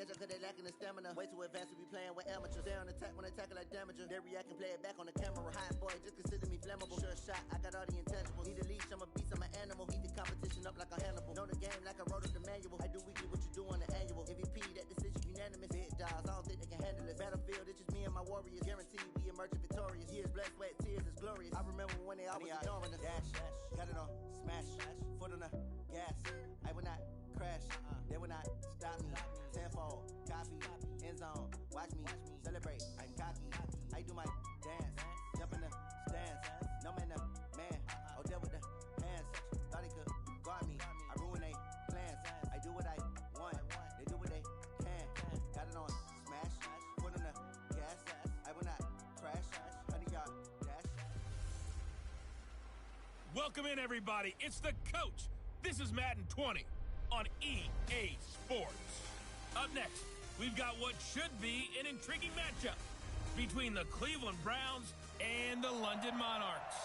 catch up cause they lacking the stamina. Way too advanced to be playing with amateurs. They on attack when they tackle like damager. They react and play it back on the camera. Hot boy, just consider me flammable. Sure shot, I got all the intangibles. Need a leash, I'm a beast, I'm an animal. Heat the competition up like a Hannibal. Know the game like I wrote up the manual. I do weekly what you do on the annual. MVP, that decision unanimous. Big dogs, I don't think they can handle it. Battlefield, it's just me and my warriors. Guaranteed we emerge victorious. Years, blood, sweat, tears, it's glorious. I remember when they always ignoring us. Dash, got it on, smash, foot on the gas. I will not crash, they will not stop me. Tenfold, copy, end zone, watch me celebrate. I'm cocky, I do my dance, jump in the stands. No man, man, oh there with the hands. Thought he could guard me, I ruin they plans. I do what I want, they do what they can. Got it on, smash, foot on the gas. I will not crash, 100-yard dash. Welcome in, everybody. It's the coach. This is Madden 20 on EA Sports. Up next, we've got what should be an intriguing matchup between the Cleveland Browns and the London Monarchs.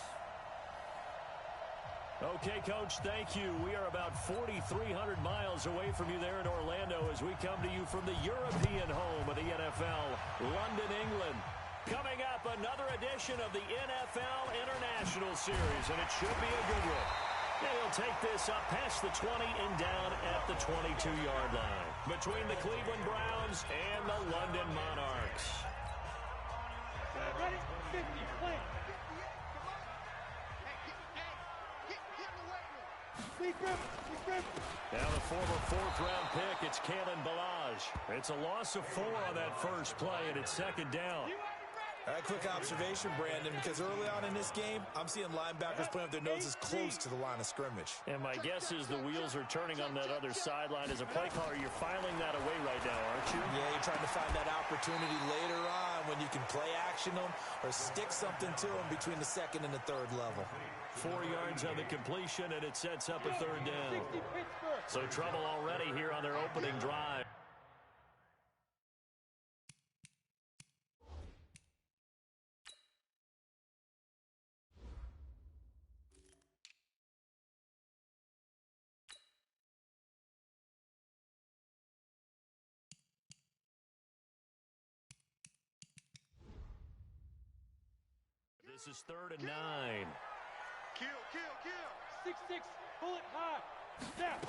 Okay, Coach, thank you. We are about 4,300 miles away from you there in Orlando as we come to you from the European home of the NFL, London, England. Coming up, another edition of the NFL International Series, and it should be a good one. And he'll take this up past the 20 and down at the 22-yard line between the Cleveland Browns and the London Monarchs. Ready? 50, play. Now the former fourth-round pick, it's Kalen Ballage. It's a loss of 4 on that first play, and it's second down. All right, quick observation, Brandon, because early on in this game, I'm seeing linebackers putting up their noses close to the line of scrimmage. And my guess is the wheels are turning on that other sideline. As a play caller, you're filing that away right now, aren't you? Yeah, you're trying to find that opportunity later on when you can play action them or stick something to them between the second and the third level. 4 yards on the completion, and it sets up a third down. So trouble already here on their opening drive. This is 3rd and 9. Kill. 6-6, bullet high. Snap.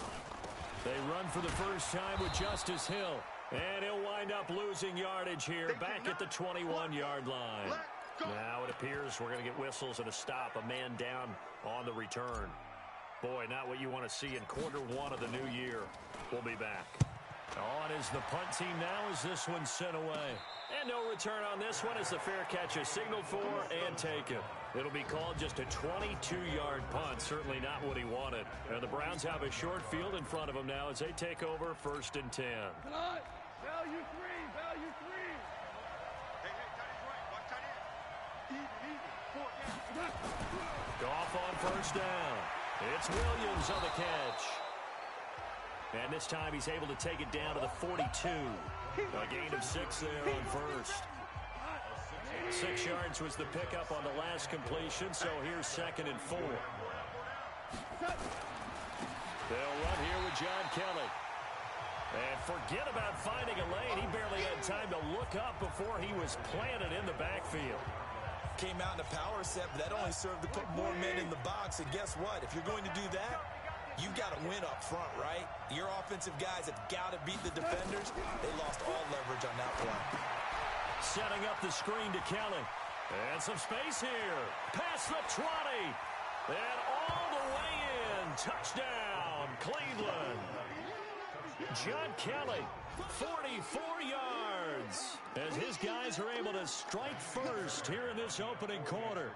They run for the first time with Justice Hill. And he'll wind up losing yardage here back at the 21-yard line. Now it appears we're going to get whistles and a stop. A man down on the return. Boy, not what you want to see in Q1 of the new year. We'll be back. On is the punt team now as this one's sent away. And no return on this one as the fair catch is signaled for and taken. It'll be called just a 22-yard punt. Certainly not what he wanted. And the Browns have a short field in front of them now as they take over 1st and 10. Value 3. Hey, tight end right. Watch tight end. Easy. 4 down. Goff on 1st down. It's Williams on the catch. And this time he's able to take it down to the 42. A gain of 6 there on 1st. 6 yards was the pickup on the last completion, so here's 2nd and 4. They'll run here with John Kelly. And forget about finding a lane. He barely had time to look up before he was planted in the backfield. Came out in a power set, but that only served to put more men in the box. And guess what? If you're going to do that, you've got to win up front, right? Your offensive guys have got to beat the defenders. They lost all leverage on that play. Setting up the screen to Kelly. And some space here. Past the 20. And all the way in. Touchdown, Cleveland. John Kelly, 44 yards. As his guys are able to strike first here in this opening quarter.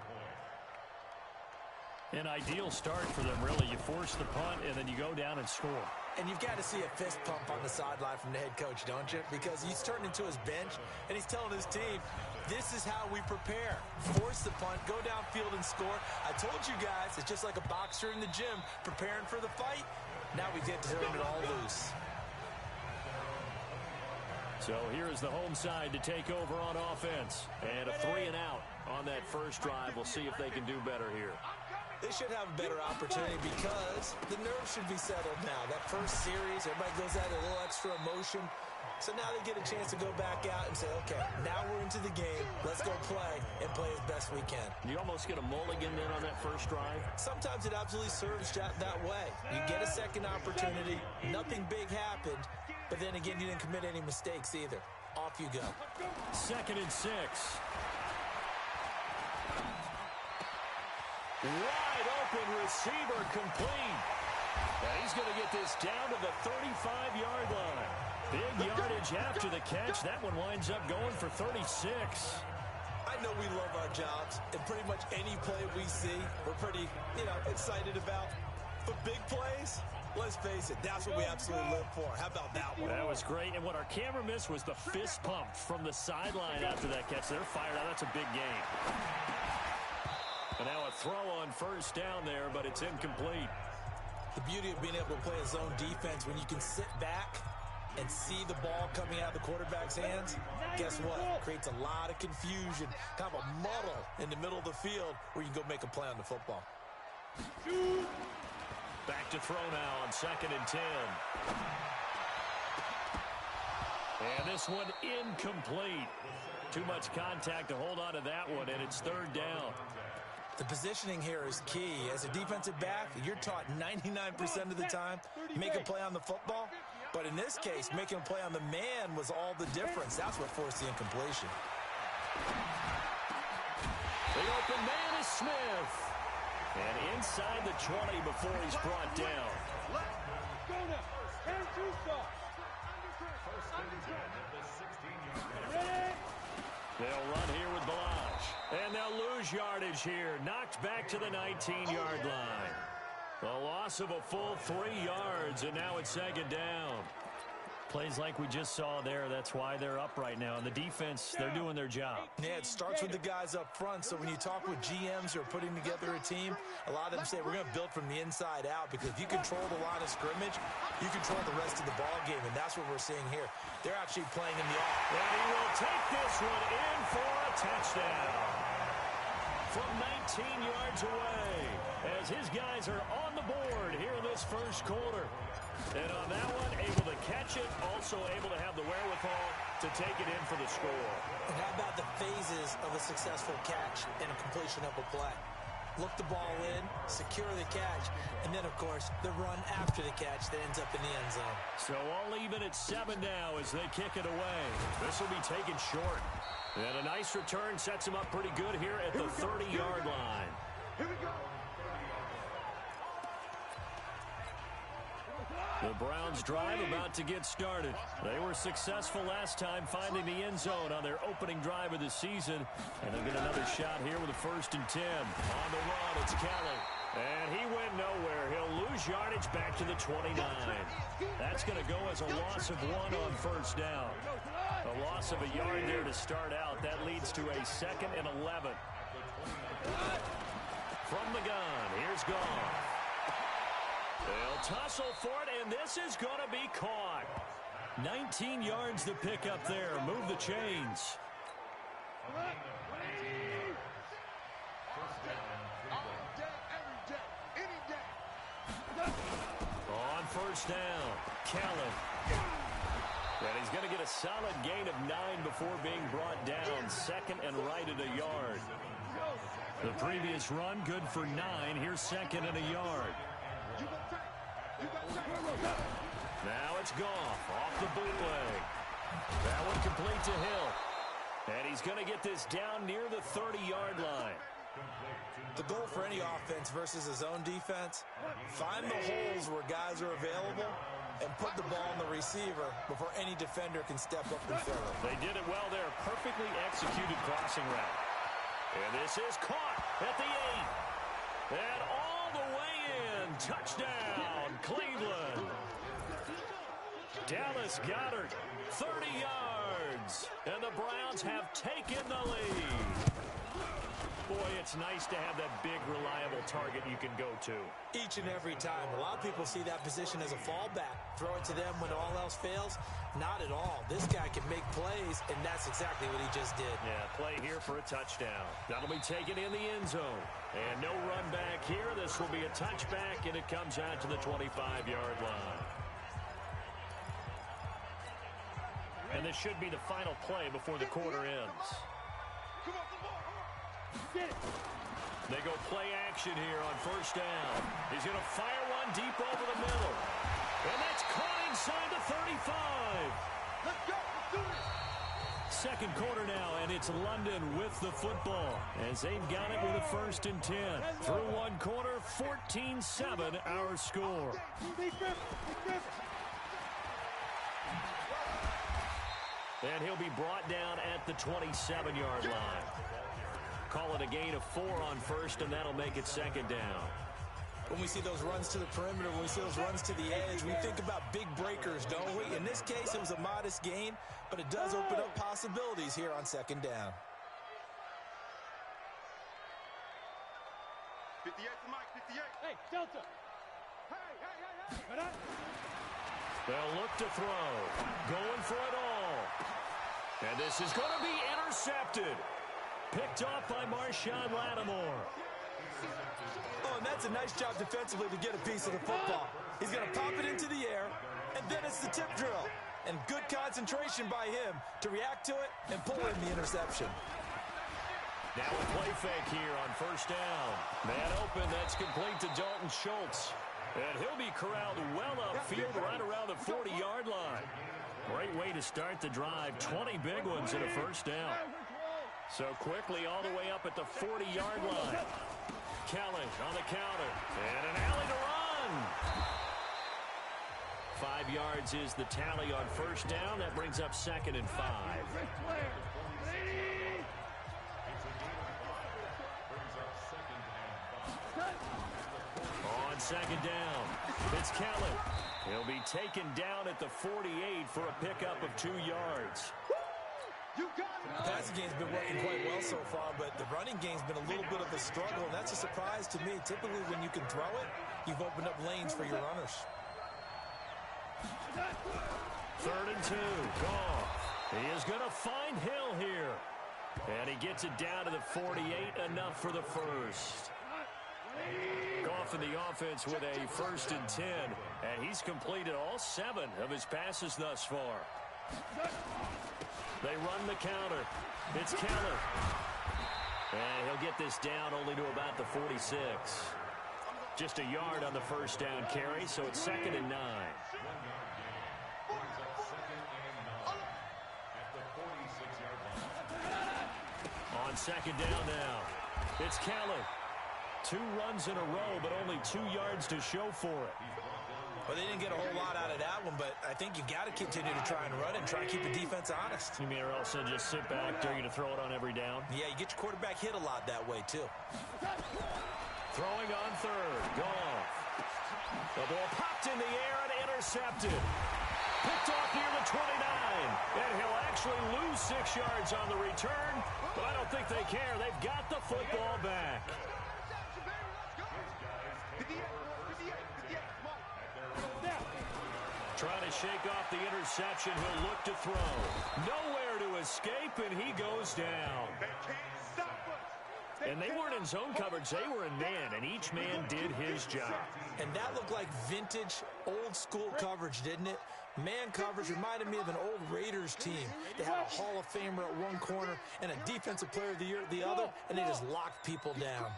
An ideal start for them, really. You force the punt, and then you go down and score. And you've got to see a fist pump on the sideline from the head coach, don't you? Because he's turning into his bench, and he's telling his team, this is how we prepare. Force the punt, go downfield and score. I told you guys, it's just like a boxer in the gym preparing for the fight. Now we get to turn it all loose. So here is the home side to take over on offense. And a 3 and out on that first drive. We'll see if they can do better here. They should have a better opportunity because the nerves should be settled now. That first series, everybody goes at it, a little extra emotion. So now they get a chance to go back out and say, okay, now we're into the game. Let's go play and play as best we can. You almost get a mulligan then on that first drive? Sometimes it absolutely serves that way. You get a second opportunity. Nothing big happened. But then again, you didn't commit any mistakes either. Off you go. 2nd and 6. Wide open receiver complete. And he's going to get this down to the 35-yard line. Big yardage after the catch. That one winds up going for 36. I know we love our jobs, and pretty much any play we see, we're pretty, excited about. But big plays, let's face it, that's what we absolutely live for. How about that one? That was great. And what our camera missed was the fist pump from the sideline after that catch. They're fired out. That's a big game. And now a throw on first down there, but it's incomplete. The beauty of being able to play a zone defense when you can sit back and see the ball coming out of the quarterback's hands, guess what? It creates a lot of confusion, kind of a muddle in the middle of the field where you can go make a play on the football. Back to throw now on 2nd and 10. And this one incomplete. Too much contact to hold on to that one, and it's 3rd down. The positioning here is key. As a defensive back, you're taught 99% of the time, make a play on the football. But in this case, making a play on the man was all the difference. That's what forced the incompletion. The open man is Smith. And inside the 20 before he's brought down. They'll run here with Balaj. And they'll lose yardage here. Knocked back to the 19-yard line. A loss of a full 3 yards, and now it's 2nd down. Plays like we just saw there, that's why they're up right now. And the defense, they're doing their job. Yeah, it starts with the guys up front. So when you talk with GMs who are putting together a team, a lot of them say we're going to build from the inside out, because if you control the line of scrimmage, you control the rest of the ball game, and that's what we're seeing here. They're actually playing in the off. And he will take this one in for a touchdown. From 19 yards away, as his guys are on the board here in this first quarter. And on that one, able to catch it, also able to have the wherewithal to take it in for the score. And how about the phases of a successful catch and a completion of a play? Look the ball in, secure the catch, and then, of course, the run after the catch that ends up in the end zone. So all even at 7 now as they kick it away. This will be taken short. And a nice return sets him up pretty good here at the 30-yard line. Here we go. The Browns drive about to get started. They were successful last time finding the end zone on their opening drive of the season. And they'll get another shot here with a 1st and 10. On the run, it's Kelly. And he went nowhere. He'll lose yardage back to the 29. That's going to go as a loss of 1 on first down. A loss of a yard there to start out. That leads to a 2nd and 11. From the gun, here's Goff. They'll tussle for it, and this is going to be caught. 19 yards to pick up there. Move the chains. On first down, Kelly. And he's going to get a solid gain of 9 before being brought down. 2nd and right at a yard. The previous run, good for 9. Here's 2nd and a yard. Now it's Goff off the bootleg. That one complete to Hill. And he's going to get this down near the 30-yard line. The goal for any offense versus a zone defense, find the holes where guys are available and put the ball on the receiver before any defender can step up and fill it. They did it well there. Perfectly executed crossing route. And this is caught at the 8. And all the way in. Touchdown, Cleveland. Dallas Goedert, 30 yards. And the Browns have taken the lead. Boy, it's nice to have that big, reliable target you can go to. Each and every time. A lot of people see that position as a fallback. Throw it to them when all else fails. Not at all. This guy can make plays, and that's exactly what he just did. Yeah, play here for a touchdown. That'll be taken in the end zone. And no run back here. This will be a touchback, and it comes out to the 25-yard line. And this should be the final play before the quarter ends. They go play action here on first down. He's going to fire one deep over the middle. And that's caught inside the 35. Let's go. Let's do this. Second quarter now, and it's London with the football as they've got it with a 1st and 10. Through one quarter, 14-7 our score. And he'll be brought down at the 27-yard line. Call it a gain of 4 on first, and that'll make it second down. When we see those runs to the perimeter, when we see those runs to the edge, we think about big breakers, don't we? In this case, it was a modest gain, but it does open up possibilities here on second down. 58 to Mike, 58. Hey, Delta. Hey. They'll look to throw. Going for it all. And this is going to be intercepted. Picked off by Marshawn Lattimore. Oh, and that's a nice job defensively to get a piece of the football. He's going to pop it into the air, and then it's the tip drill. And good concentration by him to react to it and pull in the interception. Now a play fake here on first down. Man open, that's complete to Dalton Schultz. And he'll be corralled well upfield right around the 40-yard line. Great way to start the drive. 20 big ones in a first down. So quickly all the way up at the 40-yard line. Kelly on the counter. And an alley to run. 5 yards is the tally on first down. That brings up 2nd and 5. On second down, it's Kelly. He'll be taken down at the 48 for a pickup of 2 yards. The passing game's been working quite well so far, but the running game's been a little bit of a struggle, and that's a surprise to me. Typically, when you can throw it, you've opened up lanes for your runners. 3rd and 2, Goff. He is going to find Hill here. And he gets it down to the 48, enough for the first. Goff in the offense with a 1st and 10, and he's completed all 7 of his passes thus far. They run the counter. It's Keller. And he'll get this down only to about the 46. Just a yard on the first down carry, so it's 2nd and 9. On second down now, it's Kelly. 2 runs in a row, but only 2 yards to show for it. Well, they didn't get a whole lot out of that one, but I think you got to continue to try and run and try and keep the defense honest. You mean or also just sit back, dare you to throw it on every down? Yeah, you get your quarterback hit a lot that way, too. Throwing on third, Goff. The ball popped in the air and intercepted. Picked off near the 29, and he'll actually lose 6 yards on the return, but I don't think they care. They've got the football back. Trying to shake off the interception. He'll look to throw. Nowhere to escape, and he goes down. And they weren't in zone coverage. They were in man, and each man did his job. And that looked like vintage, old-school coverage, didn't it? Man coverage reminded me of an old Raiders team. They had a Hall of Famer at one corner and a Defensive Player of the Year at the other, and they just locked people down.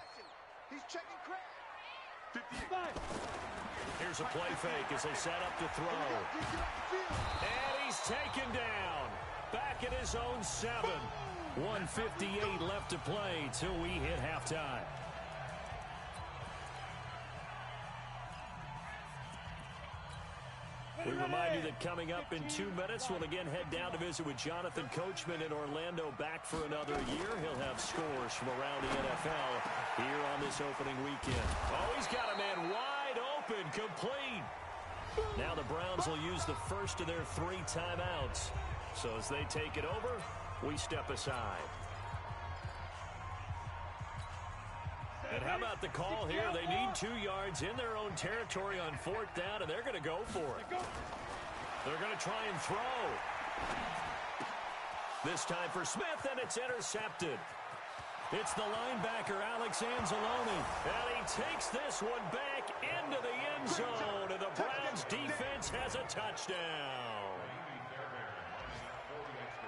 He's checking crack. Here's a play fake as they set up to throw. And he's taken down. Back at his own 7. 1:58 left to play till we hit halftime. We remind you that coming up in 2 minutes, we'll again head down to visit with Jonathan Coachman in Orlando, back for another year. He'll have scores from around the NFL here on this opening weekend. Oh, he's got a man wide open, complete. Now the Browns will use the first of their 3 timeouts. So as they take it over, we step aside. And how about the call here? They need 2 yards in their own territory on 4th down, and they're going to go for it. They're going to try and throw. This time for Smith, and it's intercepted. It's the linebacker, Alex Anzalone, and he takes this one back into the end zone, and the Browns defense has a touchdown.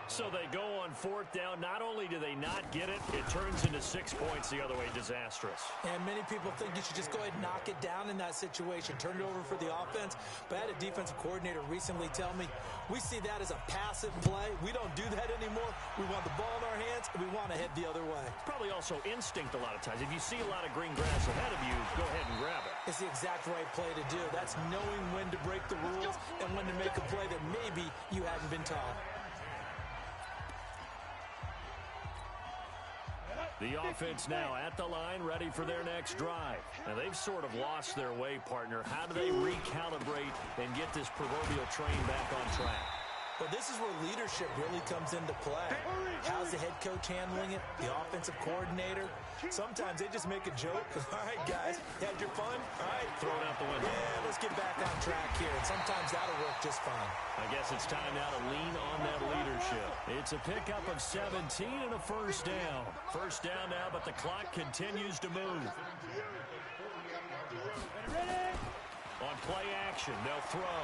So they go on fourth down. Not only do they not get it, it turns into 6 points the other way. Disastrous. And many people think you should just go ahead and knock it down in that situation. Turn it over for the offense. But I had a defensive coordinator recently tell me, we see that as a passive play. We don't do that anymore. We want the ball in our hands, and we want to head the other way. Probably also instinct a lot of times. If you see a lot of green grass ahead of you, go ahead and grab it. It's the exact right play to do. That's knowing when to break the rules and when to make a play that maybe you hadn't been taught. The offense now at the line, ready for their next drive. Now, they've sort of lost their way, partner. How do they recalibrate and get this proverbial train back on track? Well, this is where leadership really comes into play. How's the head coach handling it? The offensive coordinator? Sometimes they just make a joke. All right, guys, you had your fun? All right. Throw it out the window. Yeah, let's get back on track here. And sometimes that'll work just fine. I guess it's time now to lean on that leadership. It's a pickup of 17 and a first down. First down now, but the clock continues to move. On play action, they'll throw.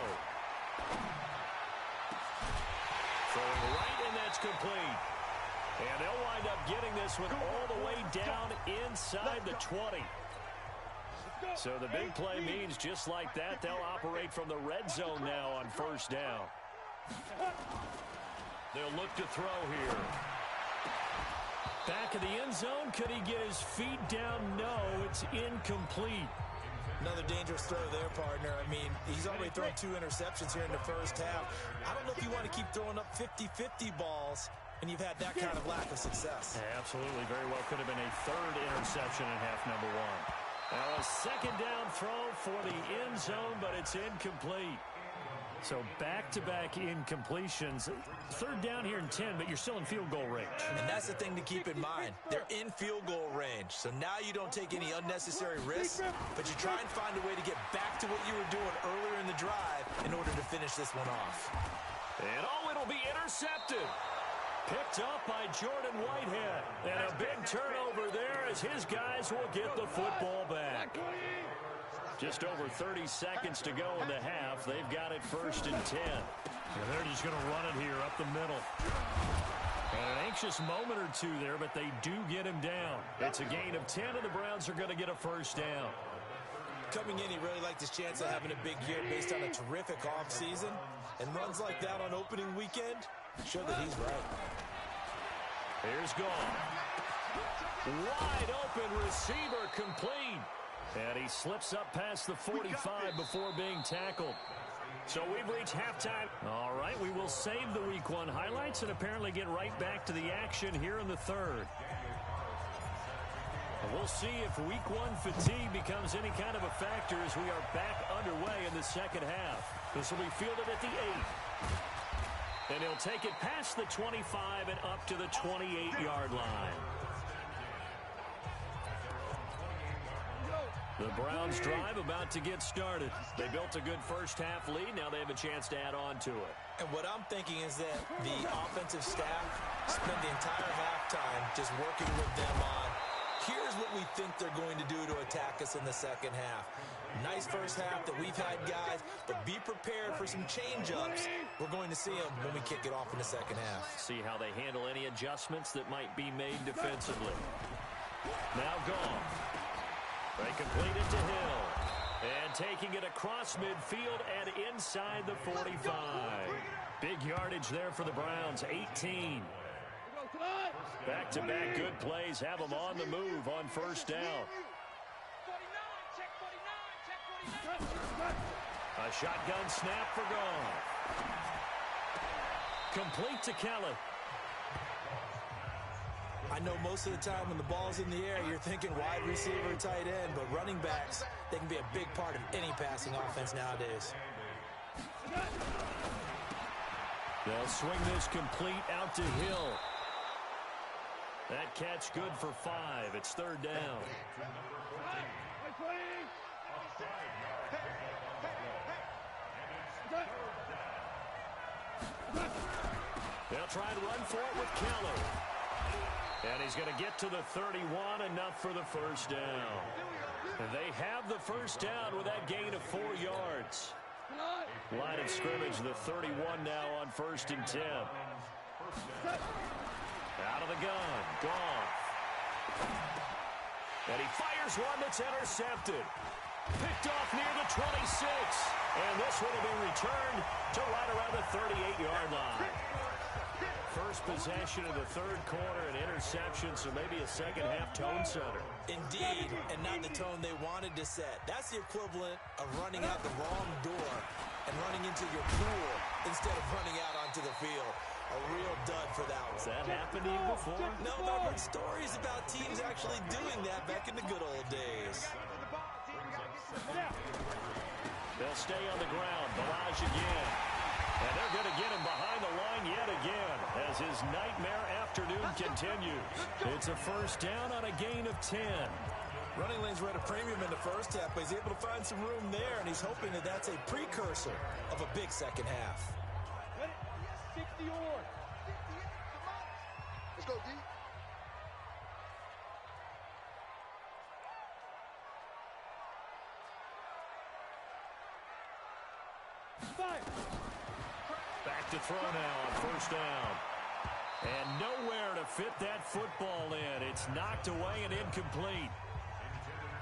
Throwing right, and that's complete. And they'll wind up getting this one all the way down inside the 20. So the big play means just like that, they'll operate from the red zone now on first down. They'll look to throw here. Back of the end zone. Could he get his feet down? No, it's incomplete. Another dangerous throw there, partner. I mean, he's already thrown 2 interceptions here in the first half. I don't know if you want to keep throwing up 50-50 balls, and you've had that kind of lack of success. Yeah, absolutely. Very well could have been a third interception in half number 1. Now a second down throw for the end zone, but it's incomplete. So back-to-back incompletions. Third down here in 10, but you're still in field goal range. And that's the thing to keep in mind. They're in field goal range. So now you don't take any unnecessary risks, but you try and find a way to get back to what you were doing earlier in the drive in order to finish this one off. And it'll be intercepted. Picked up by Jordan Whitehead. And a big turnover there as his guys will get the football back. Just over 30 seconds to go in the half. They've got it first and 10. And they're just going to run it here up the middle. And an anxious moment or two there, but they do get him down. It's a gain of 10, and the Browns are going to get a first down. Coming in, he really liked his chance of having a big year based on a terrific offseason. And runs like that on opening weekend show that he's right. Here's Gone. Wide open receiver complete. And he slips up past the 45 before being tackled. So we've reached halftime. All right, we will save the Week 1 highlights and apparently get right back to the action here in the third. And we'll see if Week 1 fatigue becomes any kind of a factor as we are back underway in the second half. This will be fielded at the 8. And he'll take it past the 25 and up to the 28-yard line. The Browns drive about to get started. They built a good first half lead. Now they have a chance to add on to it. And what I'm thinking is that the offensive staff spent the entire halftime just working with them on, here's what we think they're going to do to attack us in the second half. Nice first half that we've had, guys, but be prepared for some change-ups. We're going to see them when we kick it off in the second half. See how they handle any adjustments that might be made defensively. Now Gone. They complete it to Hill. And taking it across midfield and inside the 45. Big yardage there for the Browns, 18. Back-to-back good plays have them on the move on first down. A shotgun snap for Gone. Complete to Kelly. I know most of the time when the ball's in the air, you're thinking wide receiver, tight end, but running backs, they can be a big part of any passing offense nowadays. They'll swing this complete out to Hill. That catch good for 5. It's third down. They'll try and run for it with Keller. And he's going to get to the 31, enough for the first down. And they have the first down with that gain of 4 yards. Line of scrimmage, the 31 now on first and 10. Out of the gun. Goff. And he fires one that's intercepted. Picked off near the 26. And this one will be returned to right around the 38-yard line. First possession of the third quarter, an interception, so maybe a second-half tone setter. Indeed, and not the tone they wanted to set. That's the equivalent of running out the wrong door and running into your pool instead of running out onto the field. A real dud for that one. Has that happened to you before? No, but I've heard stories about teams actually doing that back in the good old days. They'll stay on the ground. Balaj again. And they're going to get him behind the line yet again as his nightmare afternoon continues. It's a first down on a gain of 10. Running lanes were at a premium in the first half, but he's able to find some room there, and he's hoping that that's a precursor of a big second half. 60 or. Let's go, D. Back to throw now on first down. And nowhere to fit that football in. It's knocked away and incomplete.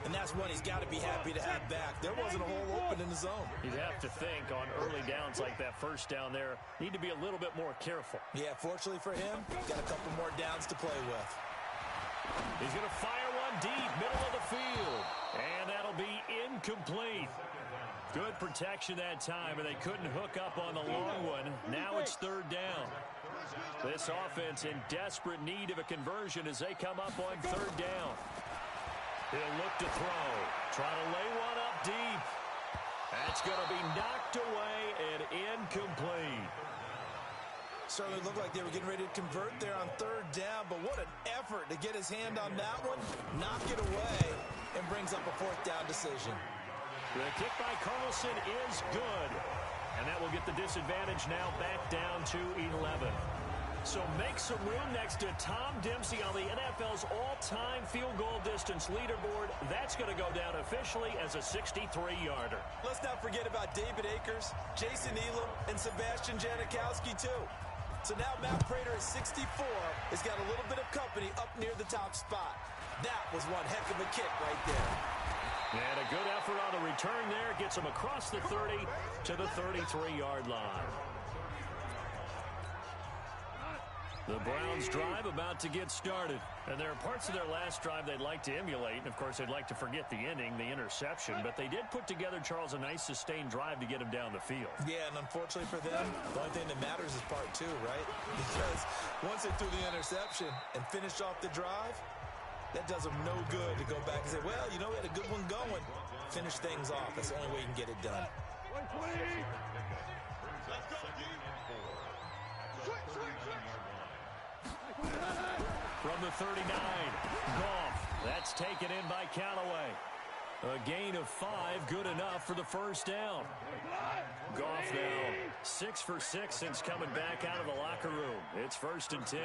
And that's one he's got to be happy to have back. There wasn't a hole open in the zone. You'd have to think on early downs like that first down there, need to be a little bit more careful. Yeah, fortunately for him, got a couple more downs to play with. He's going to fire one deep, middle of the field. And that'll be incomplete. Good protection that time, and they couldn't hook up on the long one. Now it's third down. This offense in desperate need of a conversion as they come up on third down. He'll look to throw. Try to lay one up deep. That's going to be knocked away and incomplete. Certainly looked like they were getting ready to convert there on third down, but what an effort to get his hand on that one, knock it away, and brings up a fourth down decision. The kick by Carlson is good. And that will get the disadvantage now back down to 11. So make some room next to Tom Dempsey on the NFL's all-time field goal distance leaderboard. That's going to go down officially as a 63-yarder. Let's not forget about David Akers, Jason Elam, and Sebastian Janikowski, too. So now Matt Prater at 64 has got a little bit of company up near the top spot. That was one heck of a kick right there. And a good effort on the return there. Gets him across the 30 to the 33-yard line. The Browns drive about to get started. And there are parts of their last drive they'd like to emulate. And, of course, they'd like to forget the ending, the interception. But they did put together, Charles, a nice sustained drive to get him down the field. Yeah, and unfortunately for them, the only thing that matters is part two, right? Because once they threw the interception and finished off the drive, that does them no good to go back and say, well, you know, we had a good one going. Finish things off. That's the only way you can get it done. From the 39, Goff. That's taken in by Callaway. A gain of 5, good enough for the first down. Goff now 6 for 6 since coming back out of the locker room. It's 1st and 10.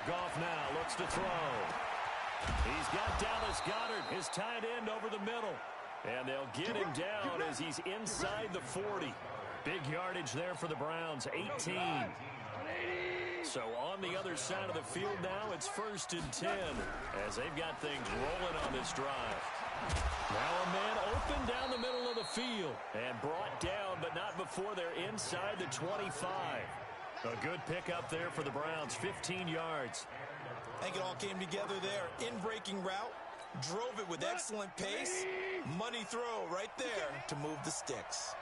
Goff now looks to throw. He's got Dallas Goedert, his tight end, over the middle. And they'll get him down as he's inside the 40. Big yardage there for the Browns, 18. So on the other side of the field now, it's 1st and 10 as they've got things rolling on this drive. Now a man open down the middle of the field and brought down, but not before they're inside the 25. A good pickup there for the Browns, 15 yards. I think it all came together there. In-breaking route, drove it with excellent pace. Money throw right there to move the sticks.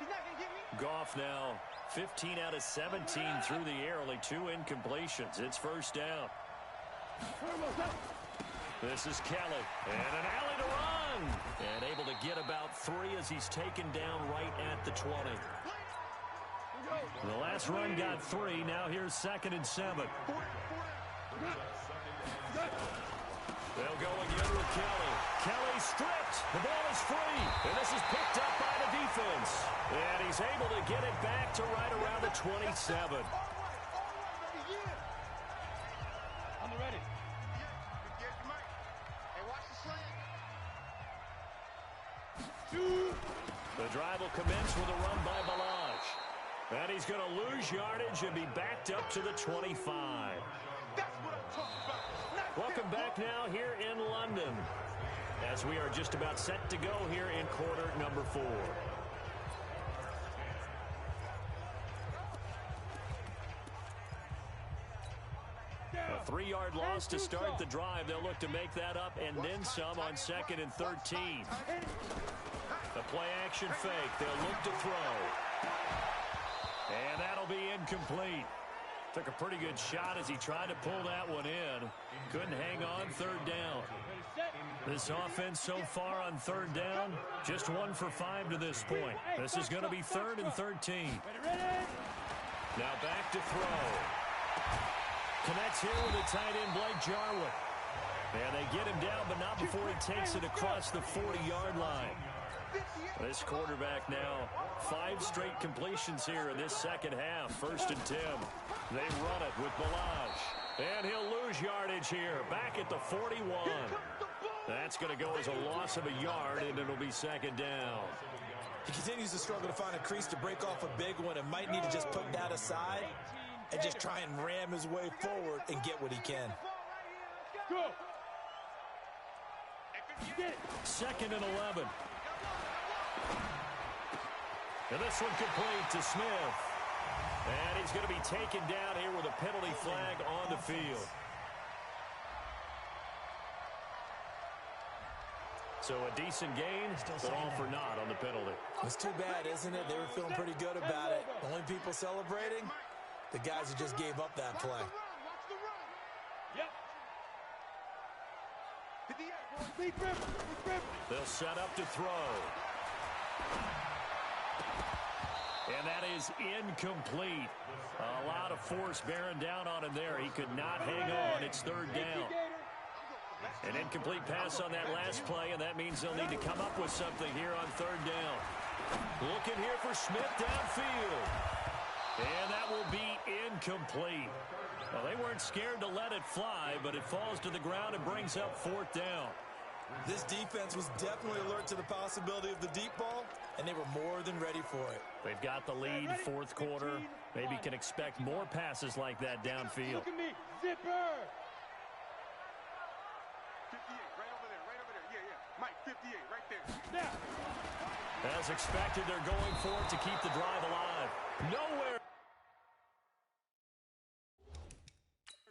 Goff now 15 out of 17 through the air, only 2 incompletions. It's 1st down. This is Kelly, and an alley to run. And able to get about 3 as he's taken down right at the 20. The last run got 3. Now here's 2nd and 7. They'll go again with Kelly. Kelly stripped. The ball is free. And this is picked up by the defense. And he's able to get it back to right around the 27. I'm ready. Hey, watch the slant. The drive will commence with a run by Balaj. And he's going to lose yardage and be backed up to the 25. That's what I'm talking about. Welcome back now here in London, as we are just about set to go here in quarter number 4. A 3-yard loss to start the drive. They'll look to make that up and then some on 2nd and 13. The play action fake. They'll look to throw. And that'll be incomplete. Took a pretty good shot as he tried to pull that one in. Couldn't hang on 3rd down. This offense so far on 3rd down, just 1 for 5 to this point. This is going to be 3rd and 13. Now back to throw. Connects here with the tight end, Blake Jarwin. And they get him down, but not before he takes it across the 40-yard line. This quarterback now, 5 straight completions here in this second half. 1st and 10. They run it with Balaj. And he'll lose yardage here. Back at the 41. That's going to go as a loss of a yard, and it'll be 2nd down. He continues to struggle to find a crease to break off a big one and might need to just put that aside and just try and ram his way forward and get what he can. Go. 2nd and 11. And this one complete to Smith. And he's going to be taken down here with a penalty flag on the field. So a decent gain, but all for naught on the penalty. It's too bad, isn't it? They were feeling pretty good about it. The only people celebrating, the guys who just gave up that play. They'll set up to throw. And that is incomplete. A lot of force bearing down on him there. He could not hang on. It's 3rd down. An incomplete pass on that last play, and that means they'll need to come up with something here on 3rd down. Looking here for Smith downfield. And that will be incomplete. Well, they weren't scared to let it fly, but it falls to the ground and brings up 4th down. This defense was definitely alert to the possibility of the deep ball, and they were more than ready for it. They've got the lead, 4th quarter. Maybe can expect more passes like that downfield. Look at me, zipper. 58, right over there. Yeah. Mike, 58, right there. Now. As expected, they're going for it to keep the drive alive. Nowhere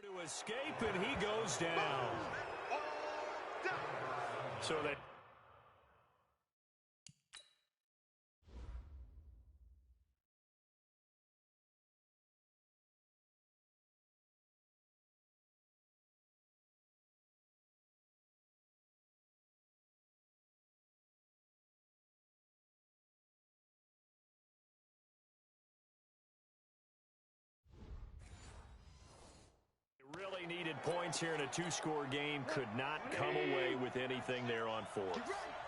to escape, and he goes down. So they... really needed points here in a 2-score game. Could not come away with anything there on 4th.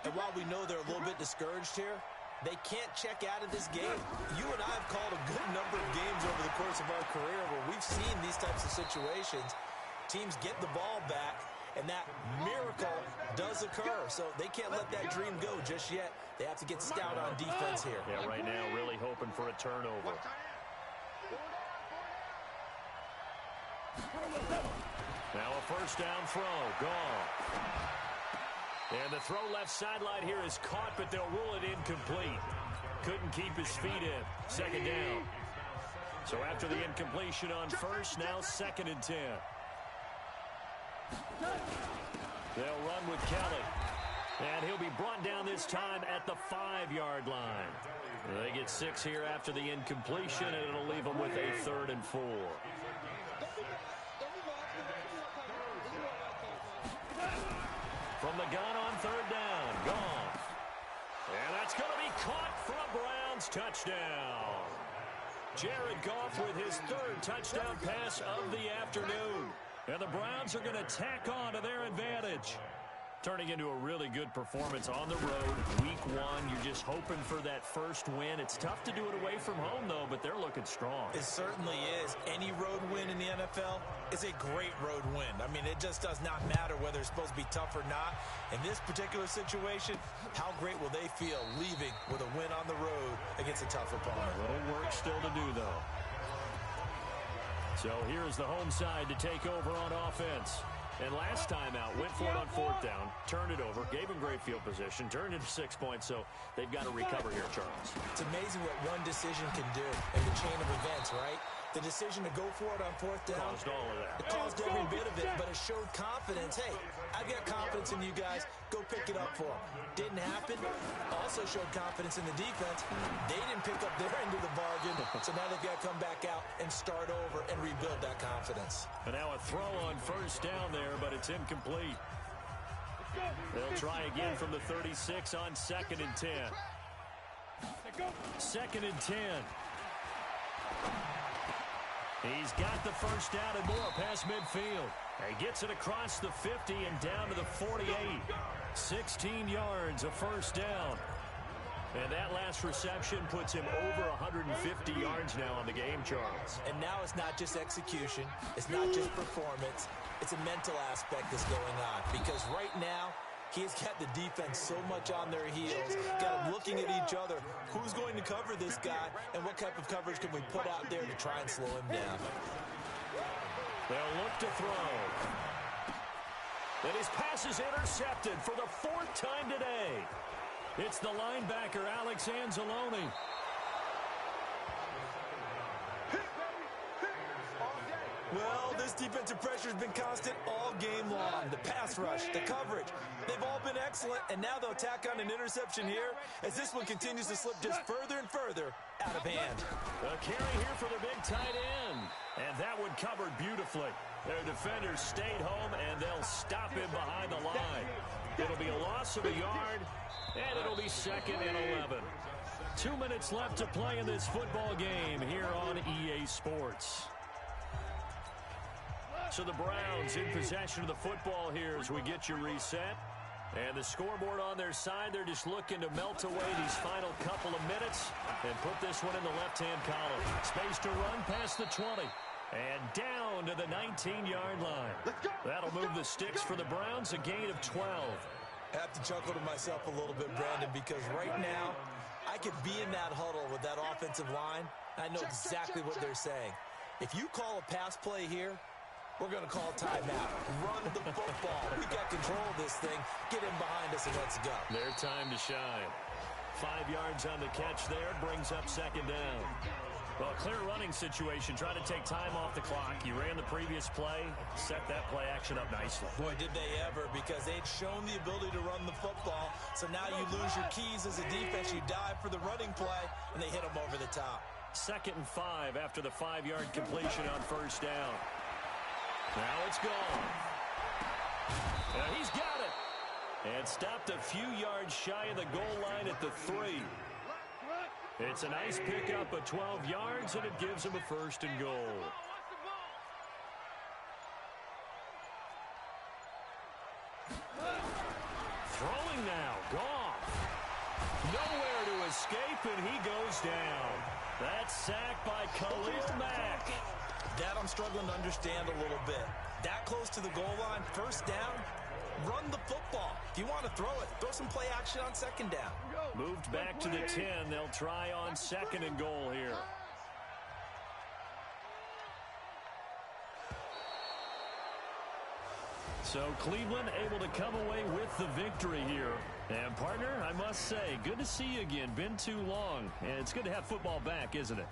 And while we know they're a little bit discouraged here, they can't check out of this game. You and I have called a good number of games over the course of our career where we've seen these types of situations. Teams get the ball back, and that miracle does occur. So they can't let that dream go just yet. They have to get stout on defense here. Yeah, right now really hoping for a turnover. Now a 1st down throw. Gone. And the throw left sideline here is caught, but they'll rule it incomplete. Couldn't keep his feet in. 2nd down. So after the incompletion on 1st, now 2nd and 10. They'll run with Kelly. And he'll be brought down this time at the 5-yard line. They get 6 here after the incompletion, and it'll leave them with a 3rd and 4. From the gun on 3rd down. Gone. And that's going to be caught for a Browns touchdown. Jared Goff with his 3rd touchdown pass of the afternoon. And the Browns are going to tack on to their advantage. Turning into a really good performance on the road. Week 1, you're just hoping for that first win. It's tough to do it away away from home, though, but they're looking strong. It certainly is. Any road win in the NFL is a great road win. I mean, it just does not matter whether it's supposed to be tough or not. In this particular situation, how great will they feel leaving with a win on the road against a tough opponent? A little work still to do, though. So here's the home side to take over on offense. And last time out, went for it on fourth down, turned it over, gave him great field position, turned it to 6 points, so they've got to recover here, Charles. It's amazing what one decision can do in the chain of events, right? The decision to go for it on fourth down. Caused all of that. It caused every bit of it, but it showed confidence. Hey, I've got confidence in you guys. Go pick it up for them. Didn't happen. Also showed confidence in the defense. They didn't pick up their end of the bargain, so now they've got to come back out and start over and rebuild that confidence. And now a throw on first down there, but it's incomplete. They'll try again from the 36 on 2nd and 10. 2nd and 10. He's got the first down and more past midfield. And gets it across the 50 and down to the 48. 16 yards, a first down. And that last reception puts him over 150 yards now on the game, Charles. And now it's not just execution. It's not just performance. It's a mental aspect that's going on. Because right now, he's got the defense so much on their heels, got them looking at each other. Who's going to cover this guy, and what type of coverage can we put out there to try and slow him down? They'll look to throw. And his pass is intercepted for the 4th time today. It's the linebacker, Alex Anzalone. Well, this defensive pressure has been constant all game long. The pass rush, the coverage, they've all been excellent, and now they'll tack on an interception here as this one continues to slip just further and further out of hand. A carry here for the big tight end, and that one covered beautifully. Their defenders stayed home, and they'll stop him behind the line. It'll be a loss of a yard, and it'll be 2nd and 11. 2 minutes left to play in this football game here on EA Sports. So the Browns in possession of the football here as we get you reset. And the scoreboard on their side, they're just looking to melt away these final couple of minutes and put this one in the left-hand column. Space to run past the 20. And down to the 19-yard line. That'll move the sticks for the Browns, a gain of 12. I have to chuckle to myself a little bit, Brandon, because right now I could be in that huddle with that offensive line. I know exactly what they're saying. If you call a pass play here, we're going to call timeout. Run the football. We got control of this thing. Get in behind us and let's go. Their time to shine. 5 yards on the catch there. Brings up 2nd down. Well, clear running situation. Trying to take time off the clock. You ran the previous play. Set that play action up nicely. Boy, did they ever, because they'd shown the ability to run the football. So now you lose your keys as a defense. You dive for the running play, and they hit them over the top. 2nd and 5 after the 5-yard completion on first down. Now it's gone. And he's got it. And stopped a few yards shy of the goal line at the 3. It's a nice pickup of 12 yards, and it gives him a 1st and goal. Throwing now. Goff. Nowhere to escape, and he goes down. That's sacked by Khalil Mack. That I'm struggling to understand a little bit. That close to the goal line, first down, run the football. If you want to throw it, throw some play action on 2nd down. Moved back to the 10. They'll try on 2nd and goal here. So Cleveland able to come away with the victory here. And partner, I must say, good to see you again. Been too long. And it's good to have football back, isn't it?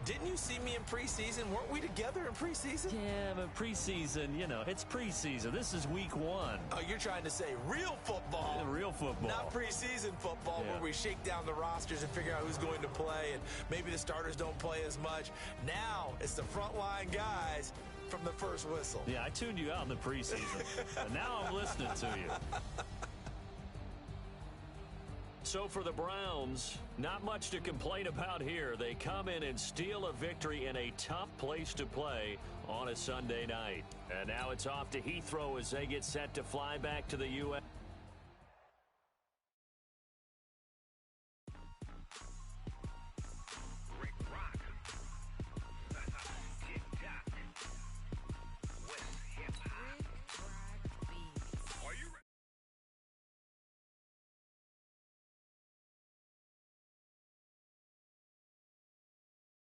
Didn't you see me in preseason? Weren't we together in preseason? Yeah, but preseason, you know, it's preseason. This is week 1. Oh, you're trying to say real football. Yeah, real football. Not preseason football where we shake down the rosters and figure out who's going to play, and maybe the starters don't play as much. Now it's the frontline guys from the first whistle. Yeah, I tuned you out in the preseason. But now I'm listening to you. So for the Browns, not much to complain about here. They come in and steal a victory in a tough place to play on a Sunday night. And now it's off to Heathrow as they get set to fly back to the U.S.